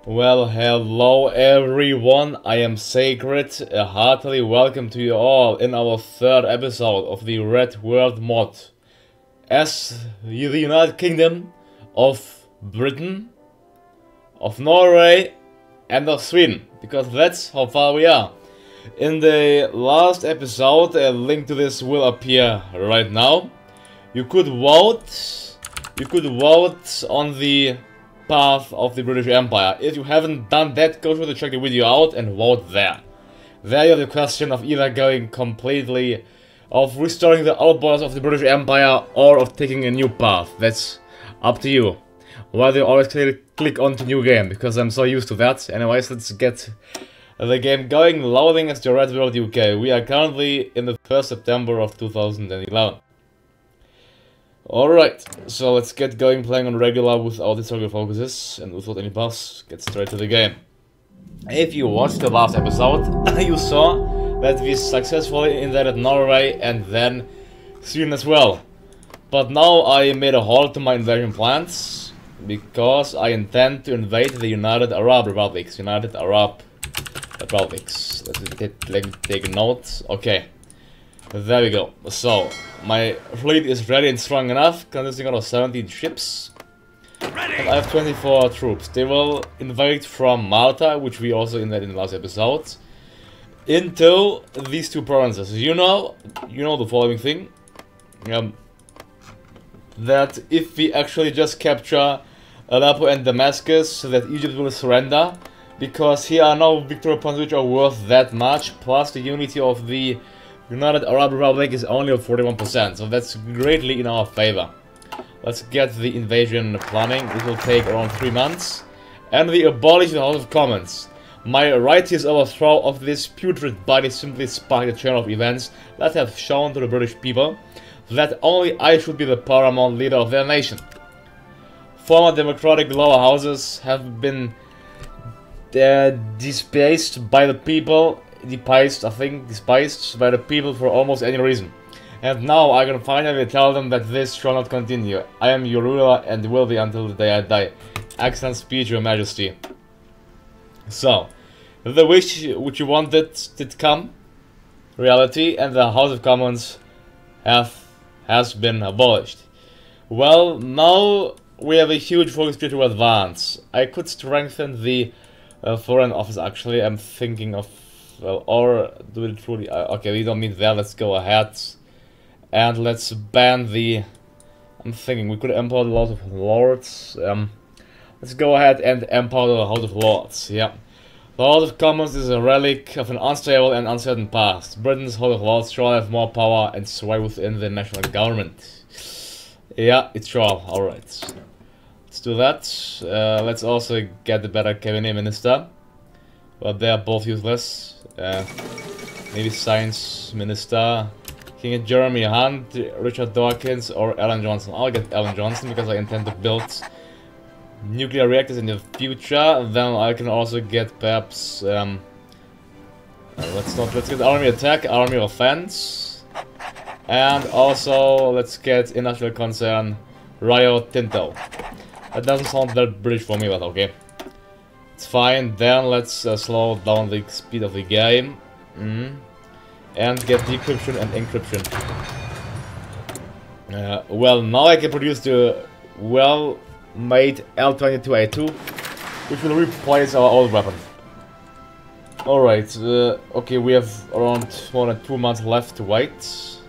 Well, hello everyone, I am Sacred, heartily welcome to you all in our third episode of the Red World mod. As the United Kingdom of Britain, of Norway and of Sweden, because that's how far we are. In the last episode, a link to this will appear right now. You could vote on the path of the British Empire. If you haven't done that, go sure to check the video out and vote there. There you have the question of either going completely, of restoring the outborders of the British Empire, or of taking a new path. That's up to you. Whether you always click on to new game, because I'm so used to that. Anyways, let's get the game going. Loading as the Red World UK. We are currently in the 1st September of 2011. Alright, so let's get going, playing on regular without historical focuses and without any buffs. Get straight to the game. If you watched the last episode, you saw that we successfully invaded Norway and then Sweden as well. But now I made a halt to my invasion plans because I intend to invade the United Arab Republics. Let me take a note. Okay. There we go. So, my fleet is ready and strong enough, consisting of 17 ships. And I have 24 troops. They will invade from Malta, which we also invaded in the last episode, into these two provinces. You know the following thing. That if we actually just capture Aleppo and Damascus, that Egypt will surrender. Because here are no victory points which are worth that much, plus the unity of the United Arab Republic is only of 41%, so that's greatly in our favor. Let's get the invasion planning. It will take around 3 months. And we abolish the House of Commons. My righteous overthrow of this putrid body simply sparked a chain of events that have shown to the British people that only I should be the paramount leader of their nation. Former democratic lower houses have been despised by the people. Despised by the people for almost any reason. And now I can finally tell them that this shall not continue. I am your ruler and will be until the day I die. Excellent speech, Your Majesty. So, the wish which you wanted did come reality, and the House of Commons has been abolished. Well, now we have a huge focus to advance. I could strengthen the Foreign Office actually. I'm thinking of, well, or do it truly. Okay, we don't need that. Let's go ahead and let's ban the. I'm thinking we could empower the House of Lords. Let's go ahead and empower the House of Lords. Yeah, the House of Commons is a relic of an unstable and uncertain past. Britain's House of Lords shall have more power and sway within the national government. Yeah, it shall. All right, let's do that. Let's also get the better cabinet minister. But they are both useless. Maybe Science Minister. King Jeremy Hunt, Richard Dawkins, or Alan Johnson. I'll get Alan Johnson because I intend to build nuclear reactors in the future. Then I can also get perhaps let's get army attack, army offense, and also let's get industrial concern Rio Tinto. That doesn't sound that British for me, but okay. It's fine. Then let's slow down the speed of the game. And get decryption and encryption. Well, now I can produce the well-made L22A2, which will replace our old weapon. Alright, okay, we have around more than 2 months left to wait.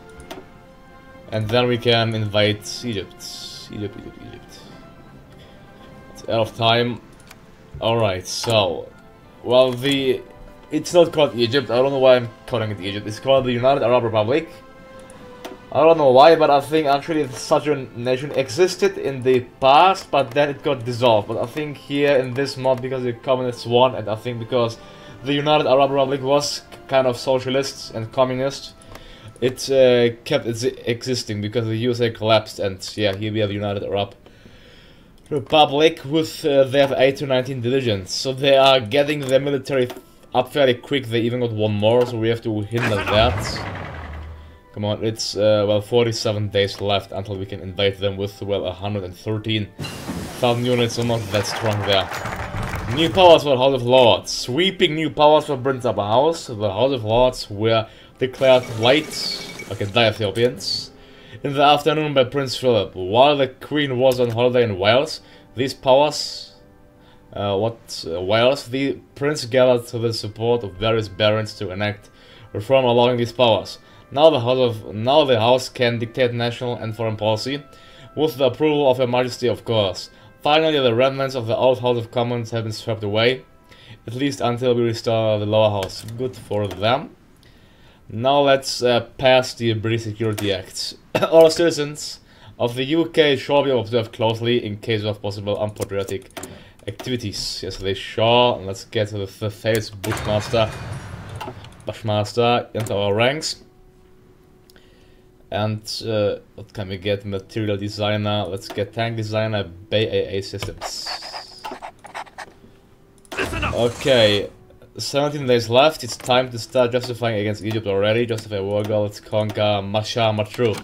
And then we can invade Egypt. Egypt. It's out of time. Alright, so, well, it's not called Egypt. I don't know why I'm calling it Egypt. It's called the United Arab Republic. I don't know why, but I think actually such a nation existed in the past, but then it got dissolved. But I think here in this mod, because the communists won, and I think because the United Arab Republic was kind of socialist and communist, it kept existing because the USA collapsed, and yeah, here we have United Arab Republic with they have 8 to 19 divisions, so they are getting their military up fairly quick. They even got one more, so we have to hinder that. Come on, it's well 47 days left until we can invade them with well 113,000 units, so not that strong there. New powers for the House of Lords. Sweeping new powers for Prince Upper House. The House of Lords were declared white, okay, die Ethiopians, in the afternoon by Prince Philip. While the Queen was on holiday in Wales, these powers, Wales, the Prince gathered to the support of various barons to enact reform allowing these powers. Now the House can dictate national and foreign policy, with the approval of Her Majesty, of course. Finally, the remnants of the old House of Commons have been swept away, at least until we restore the lower house. Good for them. Now let's pass the British Security Act. All citizens of the UK shall be observed closely in case of possible unpatriotic activities. Yes, they shall. Let's get to the famous Bushmaster into our ranks. And what can we get? Material designer. Let's get tank designer, Bay AA systems. Okay, 17 days left. It's time to start justifying against Egypt already. Justify war goal. Let's conquer Masha Matru.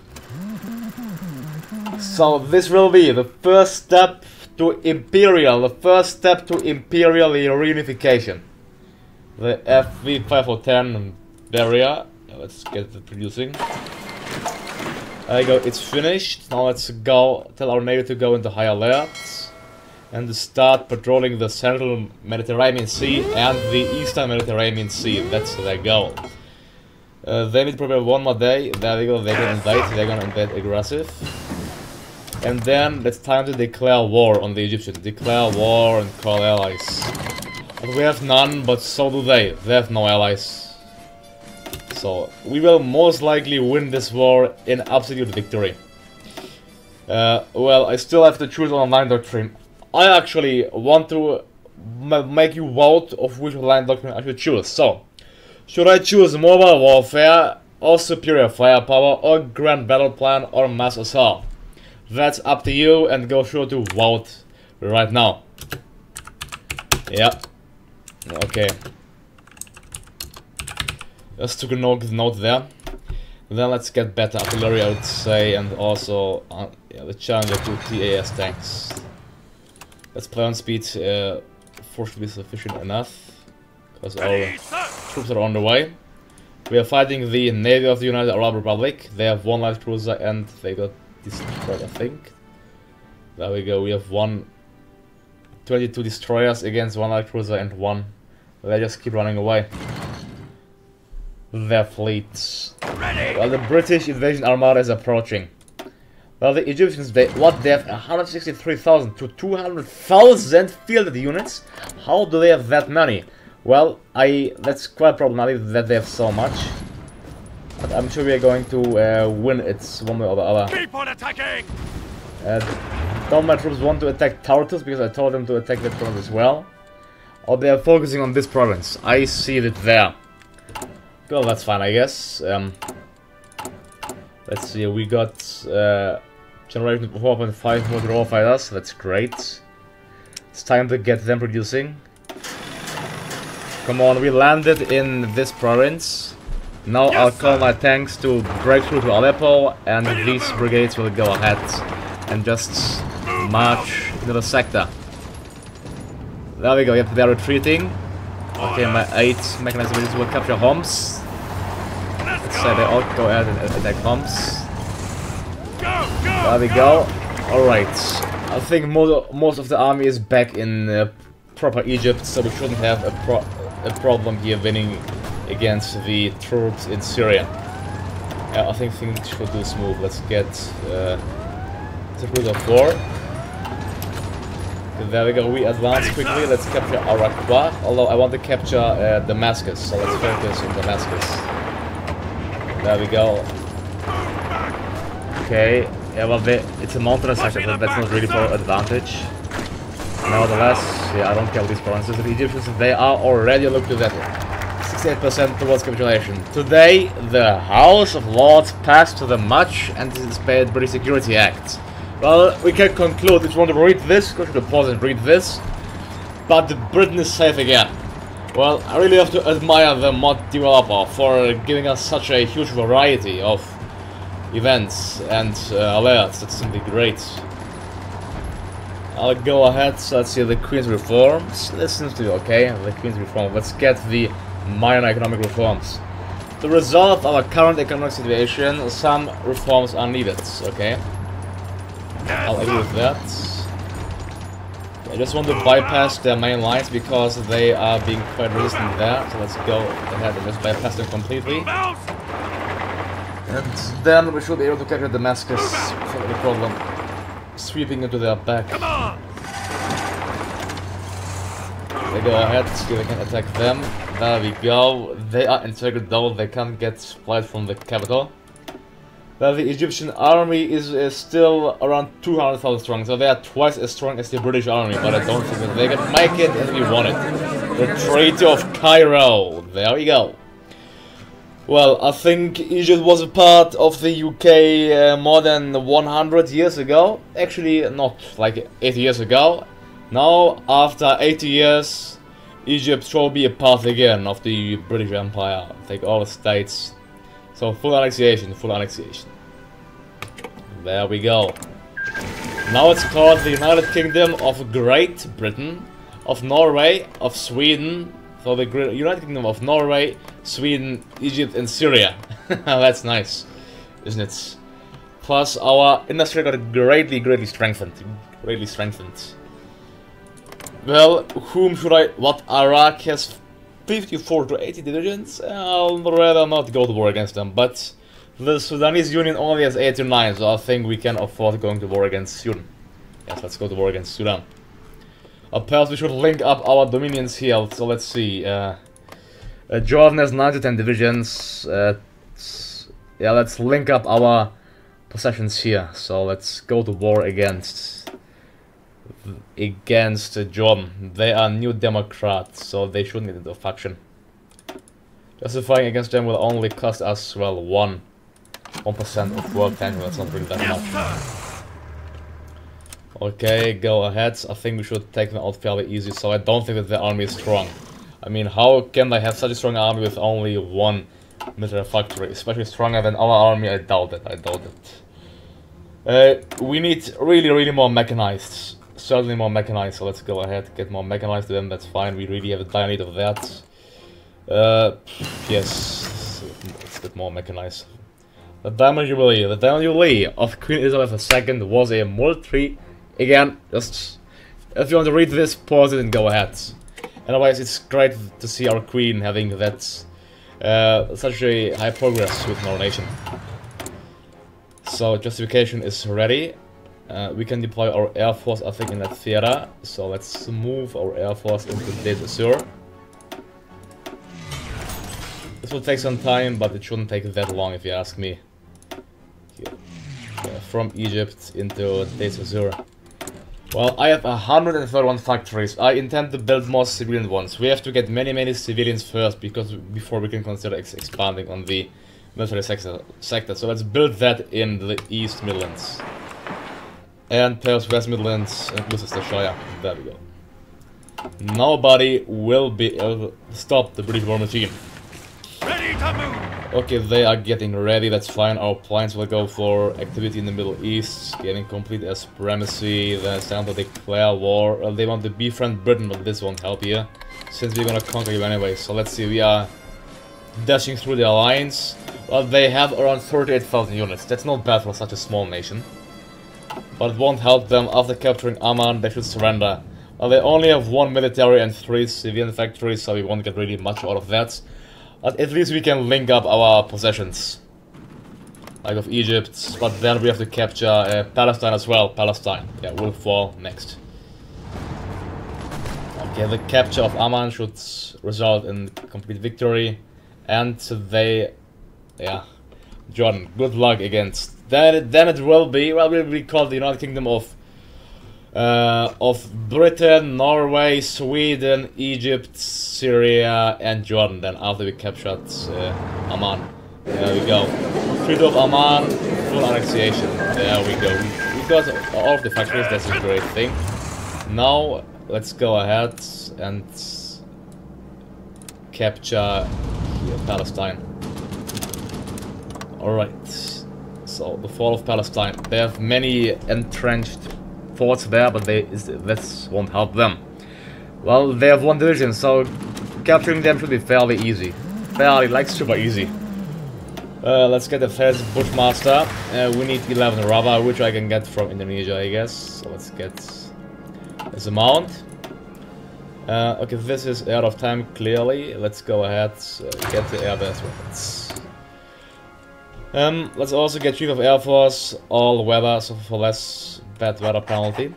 So this will be the first step to imperial. The first step to imperial reunification. The FV510 barrier. Let's get it producing. There you go, it's finished. Now let's go tell our navy to go into high alert and to start patrolling the central Mediterranean Sea and the eastern Mediterranean Sea. That's their goal. They need probably one more day. There we go, they're gonna invade aggressive. And then it's time to declare war on the Egyptians. Declare war and call allies. But we have none, but so do they. They have no allies. So, we will most likely win this war in absolute victory. Well, I still have to choose an line doctrine. I actually want to make you vote of which line doctrine I should choose. So, should I choose mobile warfare, or superior firepower, or grand battle plan, or mass assault? That's up to you, and go sure to vote right now. Yep. Okay. Just took a note there. Then let's get better artillery, I would say, and also yeah, the Challenger 2 TAS tanks. Let's play on speed. Force should be sufficient enough, because our troops are on the way. We are fighting the Navy of the United Arab Republic. They have one light cruiser and they got destroyed, I think. There we go. We have 22 destroyers against one light cruiser and one. They just keep running away. Their fleets. Well, the British invasion armada is approaching. Well, the Egyptians, they have 163,000 to 200,000 fielded units. How do they have that many? Well, that's quite problematic that they have so much. But I'm sure we are going to win it one way or the other. Keep on attacking! Don't my troops want to attack Tartus because I told them to attack that province as well? Or they are focusing on this province. I see it there. Well, that's fine, I guess. Let's see, we got generation 4.5 more raw fighters. That's great. It's time to get them producing. Come on, we landed in this province. Now yes, I'll call my tanks to break through to Aleppo, and these brigades will go ahead and just march into the sector. There we go, yep, they're retreating. Okay, my 8 mechanized divisions will capture Homs. Let's say they all go ahead and attack Homs. There we go. Alright, I think most of the army is back in proper Egypt, so we shouldn't have a problem here winning against the troops in Syria. Yeah, I think things should do smooth. Let's get the cruise of 4. There we go, we advance quickly. Let's capture Al-Raqqa, although I want to capture Damascus, so let's focus on Damascus. There we go. Okay, yeah, well, it's a mountainous sector, so that's not really for advantage. Nevertheless, yeah, I don't care about these provinces. The Egyptians, they are already looked at 68% towards capitulation. Today, the House of Lords passed the much anticipated British Security Act. Well, we can conclude. If you want to read this, go to the pause and read this. But Britain is safe again. Well, I really have to admire the mod developer for giving us such a huge variety of events and alerts. That's simply great. I'll go ahead. So let's see the Queen's reforms. This seems to be okay. The Queen's reform. Let's get the minor economic reforms. To resolve our current economic situation, some reforms are needed. Okay. I'll agree with that. I just want to bypass their main lines because they are being quite resistant there. So let's go ahead and just bypass them completely. And then we should be able to capture Damascus without any problem. Sweeping into their back. They go ahead, see if they can attack them. There we go. They are encircled though, they can't get supplies from the capital. Well, the Egyptian army is still around 200,000 strong, so they are twice as strong as the British army, but I don't think that they can make it as we want it. The Treaty of Cairo, there we go. Well, I think Egypt was a part of the UK more than 100 years ago. Actually, not like 80 years ago. Now, after 80 years, Egypt shall be a part again of the British Empire. Take all the states. So full annexation, full annexation. There we go. Now it's called the United Kingdom of Great Britain, of Norway, of Sweden. So the United Kingdom of Norway, Sweden, Egypt and Syria. That's nice, isn't it? Plus our industry got greatly strengthened. Greatly strengthened. Well, whom should I... What, Iraq has 54 to 80 divisions? I'll rather not go to war against them, but the Sudanese Union only has 8 to 9, so I think we can afford going to war against Sudan. Yes, let's go to war against Sudan. Perhaps we should link up our dominions here, so let's see. Jordan has 9 to 10 divisions. Yeah, let's link up our possessions here. So let's go to war against Jordan. They are New Democrats, so they shouldn't get into a faction. Justifying against them will only cost us, well, 1% of world tension. That's not really that much. Okay, go ahead. I think we should take them out fairly easy, so I don't think that the army is strong. I mean, how can they have such a strong army with only 1 military factory? Especially stronger than our army? I doubt it, I doubt it. We need really more mechanized. Certainly more mechanized, so let's go ahead, get more mechanized to them, that's fine, we really have a dire need of that. Yes, let's get more mechanized. The Diamond Jubilee of Queen Elizabeth II was a military, again, just, if you want to read this, pause it and go ahead. Otherwise, it's great to see our Queen having that, such a high progress with our nation. So, justification is ready. We can deploy our air force, I think, in that theater. So let's move our air force into Des Azur. This will take some time, but it shouldn't take that long if you ask me. Here. From Egypt into Des Azur. Well, I have 131 factories. I intend to build more civilian ones. We have to get many civilians first, because before we can consider expanding on the military sector. So let's build that in the East Midlands. And perhaps West Midlands and Gloucestershire. There we go. Nobody will be able to stop the British war machine. Ready to move! Okay, they are getting ready, that's fine. Our plans will go for activity in the Middle East, getting complete as supremacy, then it's time to declare war. They want to befriend Britain, but this won't help here, since we're gonna conquer you anyway. So let's see, we are dashing through their lines. Well, they have around 38,000 units. That's not bad for such a small nation. But it won't help them. After capturing Amman, they should surrender. Well, they only have 1 military and 3 civilian factories, so we won't get really much out of that. But at least we can link up our possessions. Like of Egypt, but then we have to capture Palestine as well. Palestine, yeah, will fall next. Okay, the capture of Amman should result in complete victory. And they... yeah. Jordan, good luck against... Then it will be, well, will be called the United Kingdom of Britain, Norway, Sweden, Egypt, Syria, and Jordan. Then after we captured Amman, there we go. Treaty of Amman, full annexation. There we go. We got all of the factories. That's a great thing. Now let's go ahead and capture here, Palestine. All right. So, the fall of Palestine. They have many entrenched forts there, but this won't help them. Well, they have 1 division, so capturing them should be fairly easy. Fairly, like super easy. Let's get the first Bushmaster. We need 11 rubber, which I can get from Indonesia, I guess. So let's get this amount. Okay, this is out of time, clearly. Let's go ahead, get the air-based weapons. Let's also get Chief of Air Force, all weather, so for less bad weather penalty.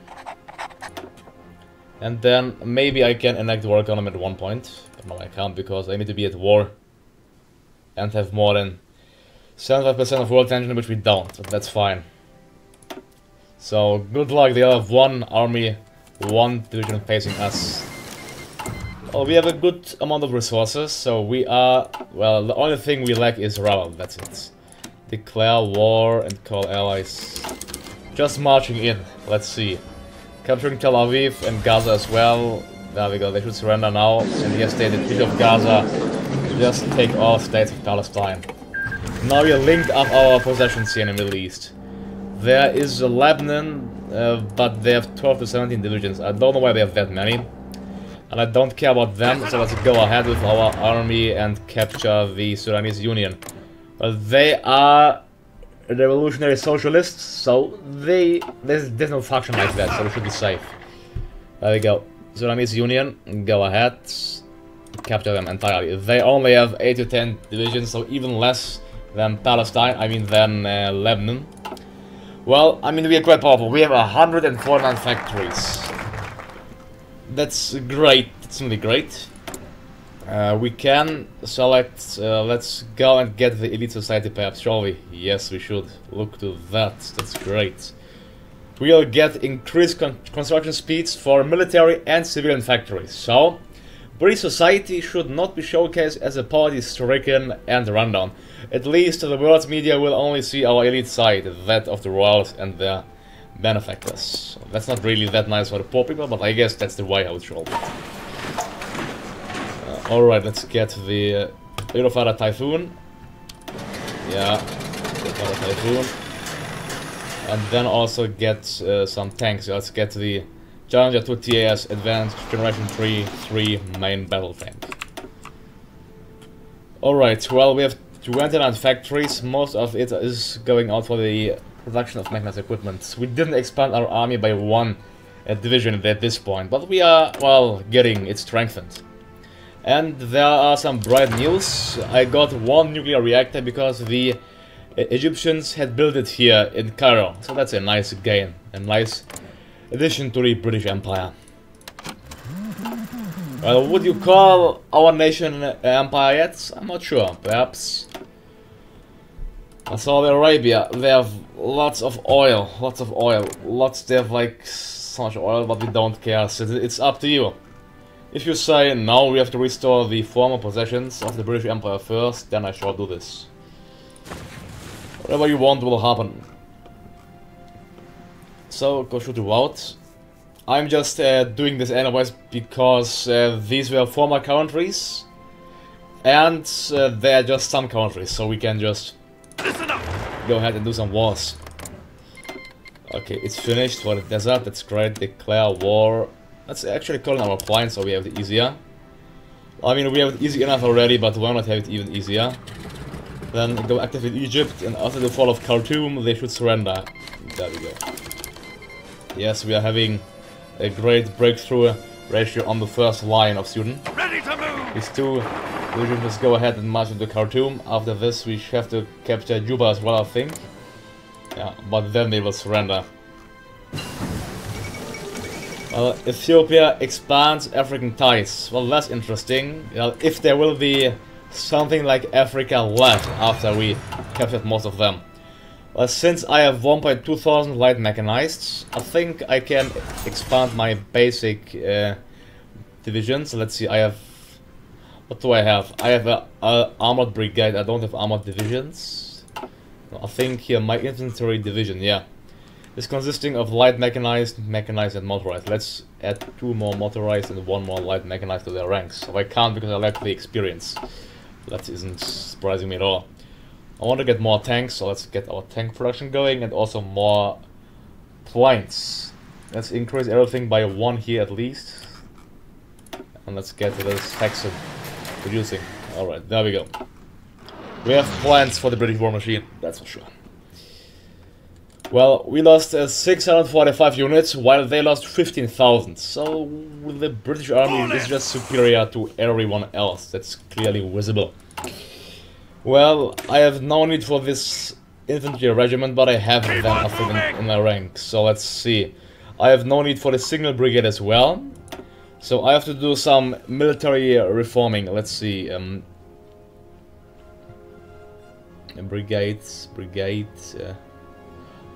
And then maybe I can enact war economy at one point. But no, I can't, because I need to be at war and have more than 75% of world tension, which we don't, but that's fine. So, good luck, they all have 1 army, 1 division facing us. Well, we have a good amount of resources, so we are... Well, the only thing we lack is rubber, that's it. Declare war and call allies. Just marching in, let's see. Capturing Tel Aviv and Gaza as well. There we go, they should surrender now. And yes, they defeat of Gaza. Just take all states of Palestine. Now we linked up our possessions here in the Middle East. There is Lebanon, but they have 12 to 17 divisions. I don't know why they have that many. And I don't care about them, so let's go ahead with our army and capture the Sudanese Union. But they are revolutionary socialists, so there's no faction like that, so we should be safe. There we go. Sudanese Union, go ahead. Capture them entirely. They only have 8 to 10 divisions, so even less than Palestine, I mean than Lebanon. Well, I mean, we are quite powerful. We have 149 factories. That's great. It's really great. We can select, let's go and get the elite society perhaps, shall we? Yes, we should. Look to that. That's great. We'll get increased construction speeds for military and civilian factories. So, British society should not be showcased as a poverty-stricken and rundown. At least the world's media will only see our elite side, that of the royals and their benefactors. So that's not really that nice for the poor people, but I guess that's the way how it should be. Alright, let's get the Eurofighter Typhoon. Yeah, Eurofighter Typhoon. And then also get some tanks. Let's get the Challenger 2 TAS Advanced Generation 3 main battle tank. Alright, well, we have 29 factories. Most of it is going out for the production of mechanized equipment. We didn't expand our army by 1 division at this point, but we are, well, getting it strengthened. And there are some bright news. I got 1 nuclear reactor because the Egyptians had built it here in Cairo. So that's a nice gain, a nice addition to the British Empire. Well, would you call our nation an empire yet? I'm not sure. Perhaps. Saudi Arabia, they have lots of oil. They have like so much oil, but we don't care. So it's up to you. If you say, no, we have to restore the former possessions of the British Empire first, then I shall do this. Whatever you want will happen. So, go shoot you out. I'm just doing this anyways because these were former countries. And they are just some countries, so we can just go ahead and do some wars. Okay, it's finished for the desert, that's great. Declare war. Let's actually call in our client so we have it easier. I mean, we have it easy enough already, but why not have it even easier? Then go active in Egypt, and after the fall of Khartoum, they should surrender. There we go. Yes, we are having a great breakthrough ratio on the first line of Sudan. Ready to move! These 2 divisions just go ahead and march into Khartoum. After this, we have to capture Juba as well, I think. Yeah, but then they will surrender. Ethiopia expands African ties. Well, that's interesting. If there will be something like Africa left after we captured most of them. Well, since I have 1,200 light mechanized, I think I can expand my basic divisions. Let's see, I have... What do I have? I have an armored brigade. I don't have armored divisions. I think here my infantry division, yeah. It's consisting of light mechanized, mechanized and motorized. Let's add 2 more motorized and 1 more light mechanized to their ranks. So I can't because I lack the experience. That isn't surprising me at all. I want to get more tanks, so let's get our tank production going and also more planes. Let's increase everything by 1 here at least. And let's get this Saxon producing. Alright, there we go. We have plans for the British war machine, that's for sure. Well, we lost 645 units, while they lost 15,000. So, the British army is just superior to everyone else. That's clearly visible. Well, I have no need for this infantry regiment, but I have them, I think, in my ranks. So, let's see. I have no need for the signal brigade as well. So, I have to do some military reforming. Let's see. Brigades.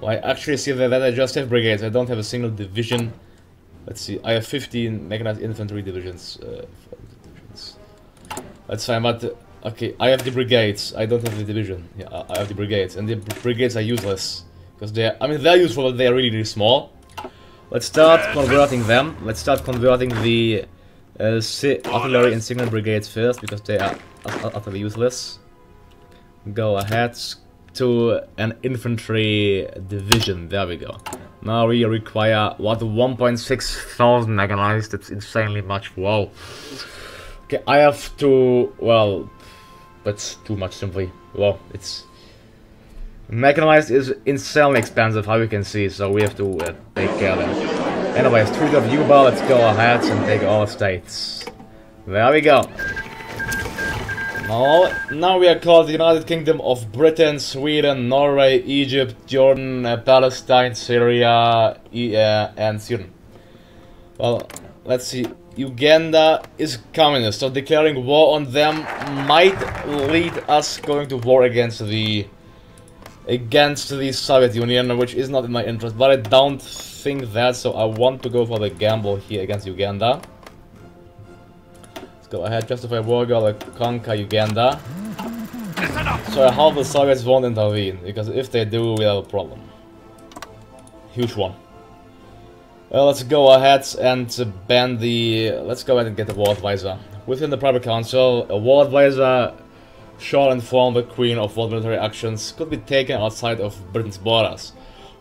Well, I actually see that I just have brigades. I don't have a single division. Let's see. I have 15 mechanized infantry divisions. That's fine, but okay. I have the brigades. I don't have the division. Yeah, I have the brigades, and the brigades are useless because they're. I mean, they're useful, but they're really, really small. Let's start converting them. Let's start converting the artillery and signal brigades first because they are utterly useless. Go ahead. To an infantry division. There we go. Now we require what, 1.6 thousand mechanized. That's insanely much. Wow. Okay, I have to. Well, that's too much simply. Well, it's mechanized is insanely expensive, how you can see. So we have to take care of them. Anyways, Treaty of Juba. Let's go ahead and take all states. There we go. Now we are called the United Kingdom of Britain, Sweden, Norway, Egypt, Jordan, Palestine, Syria, and Sudan. Well, let's see. Uganda is communist, so declaring war on them might lead us going to war against the Soviet Union, which is not in my interest. But I don't think that, so I want to go for the gamble here against Uganda. Go ahead, justify war, go conquer Uganda. So I hope the Soviets won't intervene, because if they do, we have a problem. Huge one. Well, let's go ahead and ban the... Let's go ahead and get a war advisor. Within the private council, a war advisor shall inform the Queen of what military actions could be taken outside of Britain's borders.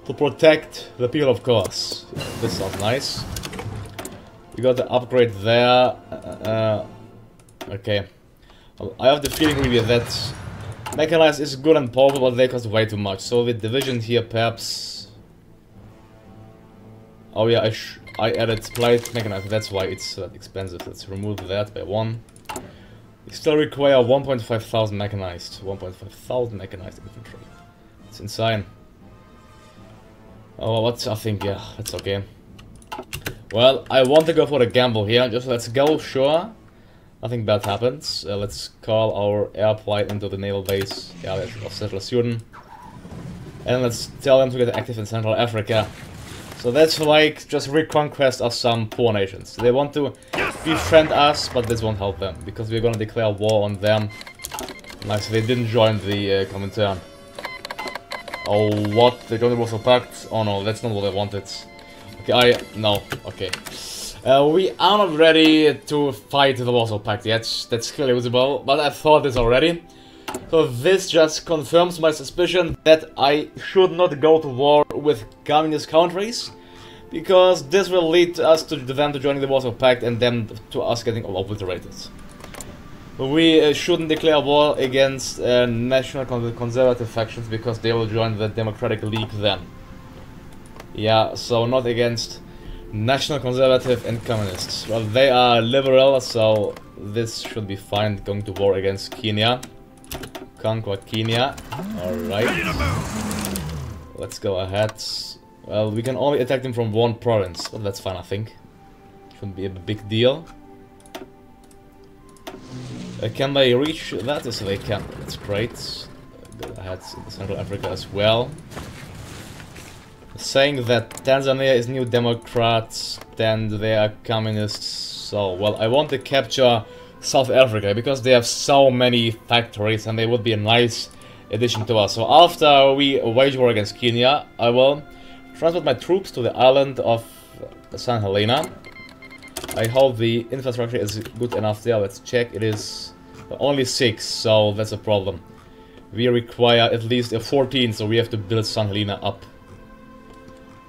To protect the people, of course. This sounds nice. We got the upgrade there. Okay. Well, I have the feeling really that mechanized is good and powerful, but they cost way too much. So the division here, perhaps. Oh yeah, I added plate mechanized. That's why it's expensive. Let's remove that by 1. We still require 1.5 thousand mechanized. 1.5 thousand mechanized infantry. It's insane. Oh, what's I think yeah, that's okay. Well, I want to go for the gamble here. Just let's go, sure. Nothing bad happens. Let's call our air flight into the naval base of Central Sudan. And let's tell them to get active in Central Africa. So that's like just reconquest of some poor nations. They want to befriend us, but this won't help them. Because we're gonna declare war on them. Nice, they didn't join the Comintern. Oh, what? They joined the Warsaw Pact? Oh no, that's not what I wanted. Okay, no, okay. We are not ready to fight the Warsaw Pact yet, that's clearly visible, but I thought this already. So this just confirms my suspicion that I should not go to war with communist countries, because this will lead us to them to joining the Warsaw Pact and then to us getting obliterated. We shouldn't declare war against national conservative factions, because they will join the Democratic League then. Yeah, so not against national conservative and communists. Well, they are liberal, so this should be fine. Going to war against Kenya. Conquer Kenya. Alright. Let's go ahead. Well, we can only attack them from one province, but that's fine, I think. Shouldn't be a big deal. Can they reach that? Yes, they can. That's great. Go ahead into Central Africa as well. Saying that Tanzania is New Democrats, then they are communists. So, well, I want to capture South Africa because they have so many factories and they would be a nice addition to us. So after we wage war against Kenya, I will transport my troops to the island of St. Helena. I hope the infrastructure is good enough there. Let's check. It is only 6, so that's a problem. We require at least a 14, so we have to build St. Helena up.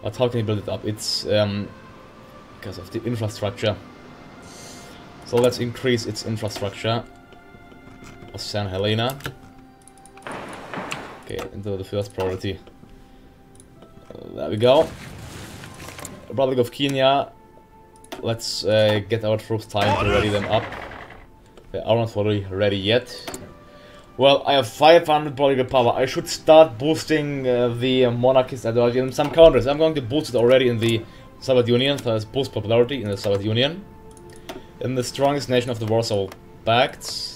But how can you build it up? It's because of the infrastructure. So let's increase its infrastructure. San Helena. Okay, into the first priority. There we go. Republic of Kenya. Let's get our troops time to ready them up. They are not fully ready yet. Well, I have 500 political power. I should start boosting the monarchist ideology in some countries. I'm going to boost it already in the Soviet Union. So let's boost popularity in the Soviet Union. In the strongest nation of the Warsaw Pact.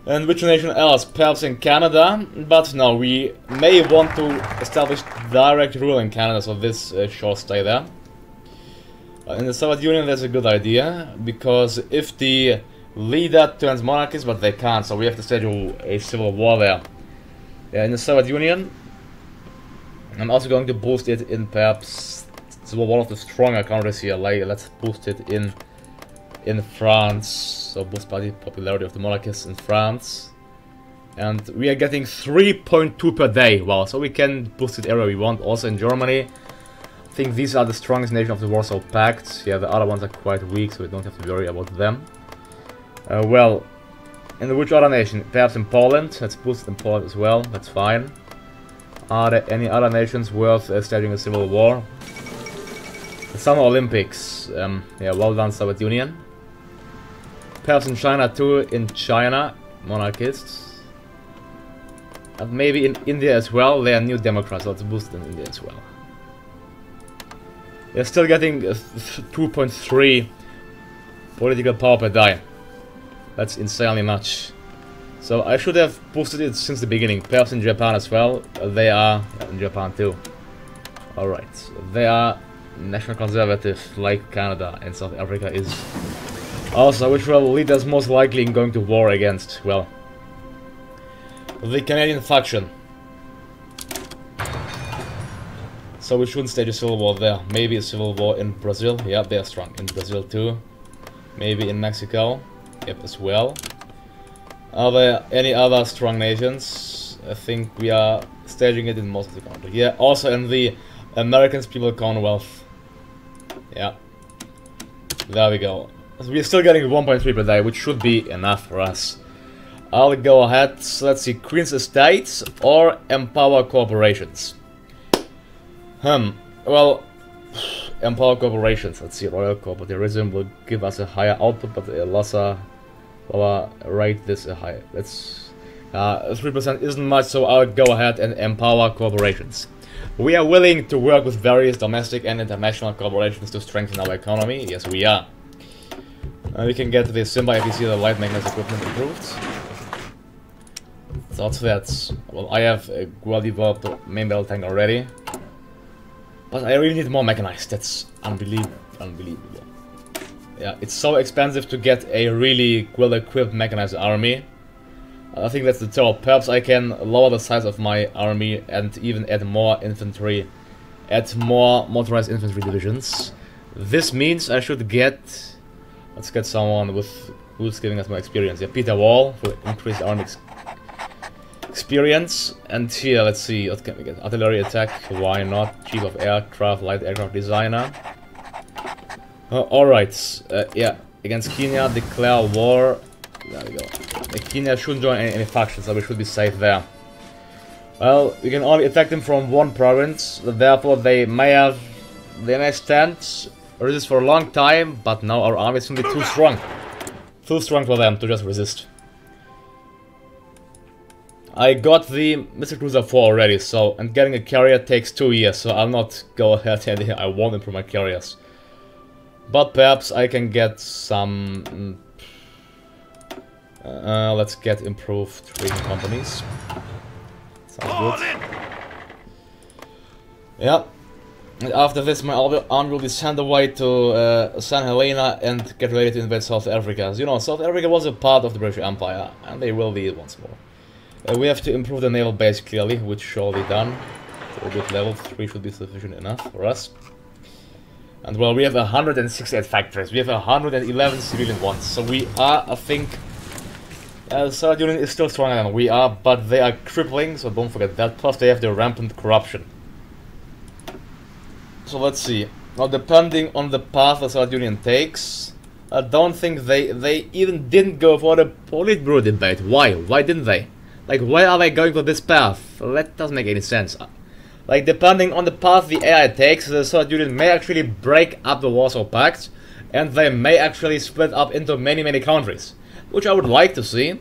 And which nation else? Perhaps in Canada. But no, we may want to establish direct rule in Canada, so this shall stay there. In the Soviet Union, that's a good idea, because if the leader turns monarchist, but they can't, so we have to schedule a civil war there. Yeah, in the Soviet Union, I'm also going to boost it in perhaps one of the stronger countries here. Like, let's boost it in France, so boost by the popularity of the monarchists in France. And we are getting 3.2 per day. Wow, so we can boost it everywhere we want. Also in Germany, I think these are the strongest nation of the Warsaw Pact. Yeah, the other ones are quite weak, so we don't have to worry about them. Well, in which other nation? Perhaps in Poland. Let's boost it in Poland as well. That's fine. Are there any other nations worth staging a civil war? The Summer Olympics. Yeah, well done, Soviet Union. Perhaps in China too. In China, monarchists. And maybe in India as well. They are new democrats. Let's boost in India as well. They're still getting 2.3 political power per day. That's insanely much. So I should have boosted it since the beginning. Perhaps in Japan as well. They are in Japan too. Alright. They are national conservative like Canada, and South Africa is also, which will lead us most likely in going to war against, well, the Canadian faction. So we shouldn't stage a civil war there. Maybe a civil war in Brazil. Yeah, they are strong. In Brazil too. Maybe in Mexico. Yep, as well. Are there any other strong nations? I think we are staging it in most of the countries. Yeah, also in the American People Commonwealth. Yeah. There we go. So we're still getting 1.3 per day, which should be enough for us. I'll go ahead. So let's see. Queen's Estates or Empower Corporations? Well, Empower Corporations. Let's see. Royal Corporatism will give us a higher output, but a lesser rate. This a higher. That's 3% isn't much, so I'll go ahead and empower corporations. We are willing to work with various domestic and international corporations to strengthen our economy. Yes, we are. We can get the Simba APC, the light maintenance equipment, improved. So that's well, I have a well-developed main battle tank already, but I really need more mechanized. That's unbelievable. Yeah, it's so expensive to get a really well-equipped mechanized army. I think that's the top. Perhaps I can lower the size of my army and even add more infantry, add more motorized infantry divisions. This means I should get, let's get someone with who's giving us more experience. Yeah, Peter Wall for increased army experience. And here, let's see, what can we get? Artillery attack, why not? Chief of aircraft, light aircraft designer. Alright, yeah, against Kenya, declare war. There we go. Kenya shouldn't join any factions, so we should be safe there. Well, we can only attack them from one province, therefore they may stand resist for a long time, but now our army is simply too strong. Too strong for them to just resist. I got the Mr. Cruiser 4 already, so, and getting a carrier takes 2 years, so I'll not go ahead and I won't improve my carriers. But perhaps I can get some... let's get improved trading companies. Sounds good. Yeah. And after this, my army will be sent away to San Helena and get ready to invade South Africa. As you know, South Africa was a part of the British Empire, and they will be it once more. We have to improve the naval base clearly, which shall be done. To a good level, 3 should be sufficient enough for us. And well, we have 168 factories. We have 111 civilian ones. So we are, I think, the Soviet Union is still stronger than we are, but they are crippling, so don't forget that. Plus they have the rampant corruption. So let's see. Now, depending on the path the Soviet Union takes, I don't think they even didn't go for the Politburo debate. Why? Why didn't they? Like, why are they going for this path? Well, that doesn't make any sense. Like, depending on the path the AI takes, the Soviet Union may actually break up the Warsaw Pact, and they may actually split up into many countries, which I would like to see.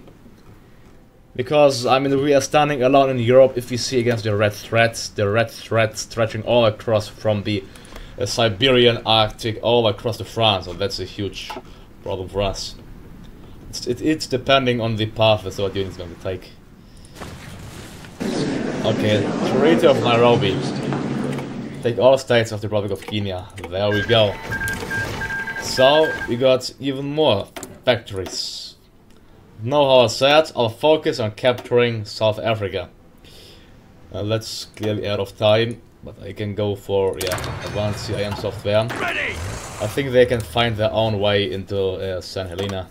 Because, I mean, we are standing alone in Europe if we see against the red threat stretching all across from the Siberian Arctic all across to France, so that's a huge problem for us. It's depending on the path the Soviet Union is going to take. Okay, Treaty of Nairobi. Take all states of the Republic of Kenya. There we go. So, we got even more factories. Know how I said, I'll focus on capturing South Africa. Let's clearly out of time, but I can go for, yeah, advanced CIM software. Ready. I think they can find their own way into St. Helena.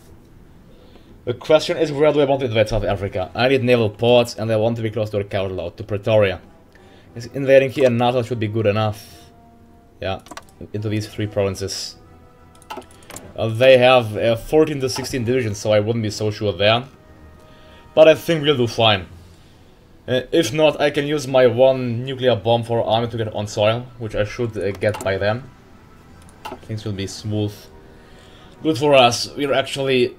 The question is, where do I want to invade South Africa? I need naval ports, and I want to be close to the capital, to Pretoria. Invading here in NATO should be good enough. Yeah, into these 3 provinces. They have 14 to 16 divisions, so I wouldn't be so sure there. But I think we'll do fine. If not, I can use my 1 nuclear bomb for our army to get on soil, which I should get by then. Things will be smooth. Good for us. We're actually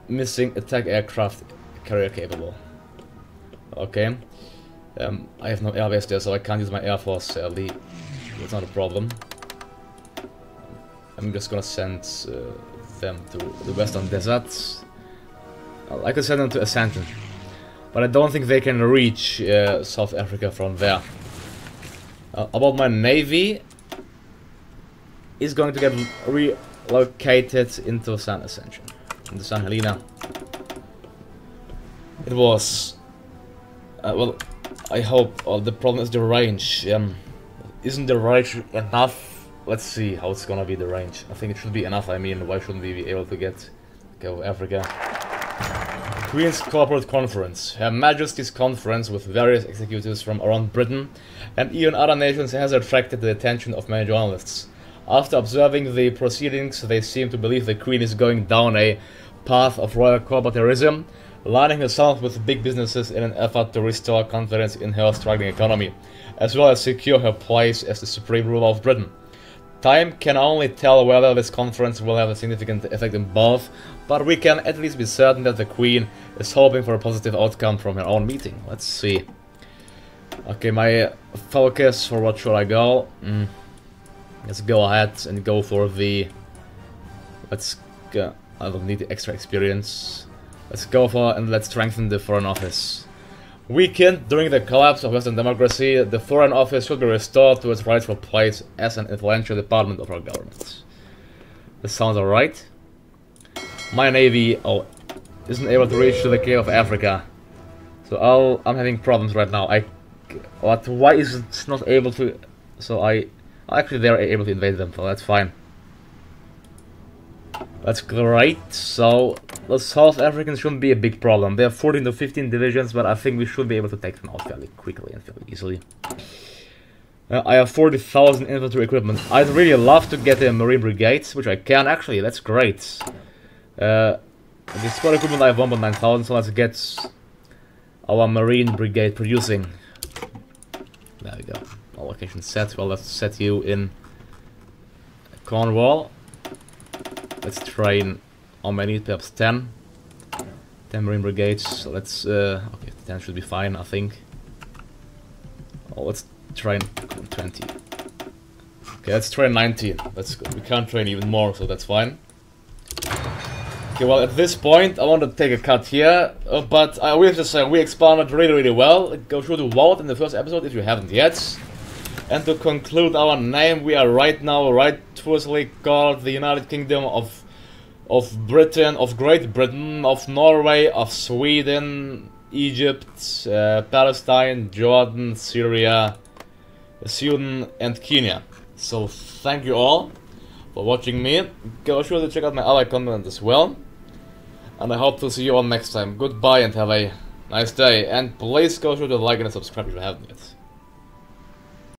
missing attack aircraft carrier capable. Okay. I have no air base there, so I can't use my air force, sadly. That's not a problem. I'm just gonna send them to the Western Deserts. I could send them to Ascension, but I don't think they can reach South Africa from there. About my navy, is going to get relocated into San Ascension, into San Helena. It was, well, I hope. The problem is the range. Isn't the range enough? Let's see how it's gonna be the range. I think it should be enough. I mean, why shouldn't we be able to go Africa? Queen's Corporate Conference. Her Majesty's Conference with various executives from around Britain and even other nations has attracted the attention of many journalists. After observing the proceedings, they seem to believe the Queen is going down a path of royal corporatism, aligning herself with big businesses in an effort to restore confidence in her struggling economy, as well as secure her place as the supreme ruler of Britain. Time can only tell whether this conference will have a significant effect in both, but we can at least be certain that the Queen is hoping for a positive outcome from her own meeting. Let's see. Okay, my focus, for what should I go? Let's go ahead and go for the... Let's go... I don't need the extra experience. Let's go for and let's strengthen the Foreign Office. Weakened during the collapse of Western democracy, the Foreign Office should be restored to its rightful place as an influential department of our government. This sounds alright. My navy isn't able to reach to the Cape of Africa, so I'm having problems right now. Why is it not able to? So actually they're able to invade them, so that's fine. That's great. So the South Africans shouldn't be a big problem. They have 14 to 15 divisions, but I think we should be able to take them out fairly quickly and fairly easily. I have 40,000 infantry equipment. I'd really love to get a Marine Brigade, which I can actually. That's great. The squad equipment I have 1.9,000, so let's get our Marine Brigade producing. There we go. All location set. Well, let's set you in Cornwall. Let's train how many? Perhaps 10. 10 Marine Brigades. So let's okay, 10 should be fine, I think. Oh, let's train 20. Okay, let's train 19. That's good. We can't train even more, so that's fine. Okay, well, at this point, I want to take a cut here, but I will just say we expanded really well. Go sure to vote in the first episode if you haven't yet. And to conclude our name, we are right now rightfully called the United Kingdom of Britain, of Great Britain, of Norway, of Sweden, Egypt, Palestine, Jordan, Syria, Sudan, and Kenya. So thank you all for watching me. Go sure to check out my other content as well. And I hope to see you all next time. Goodbye and have a nice day. And please go sure to like and subscribe if you haven't yet.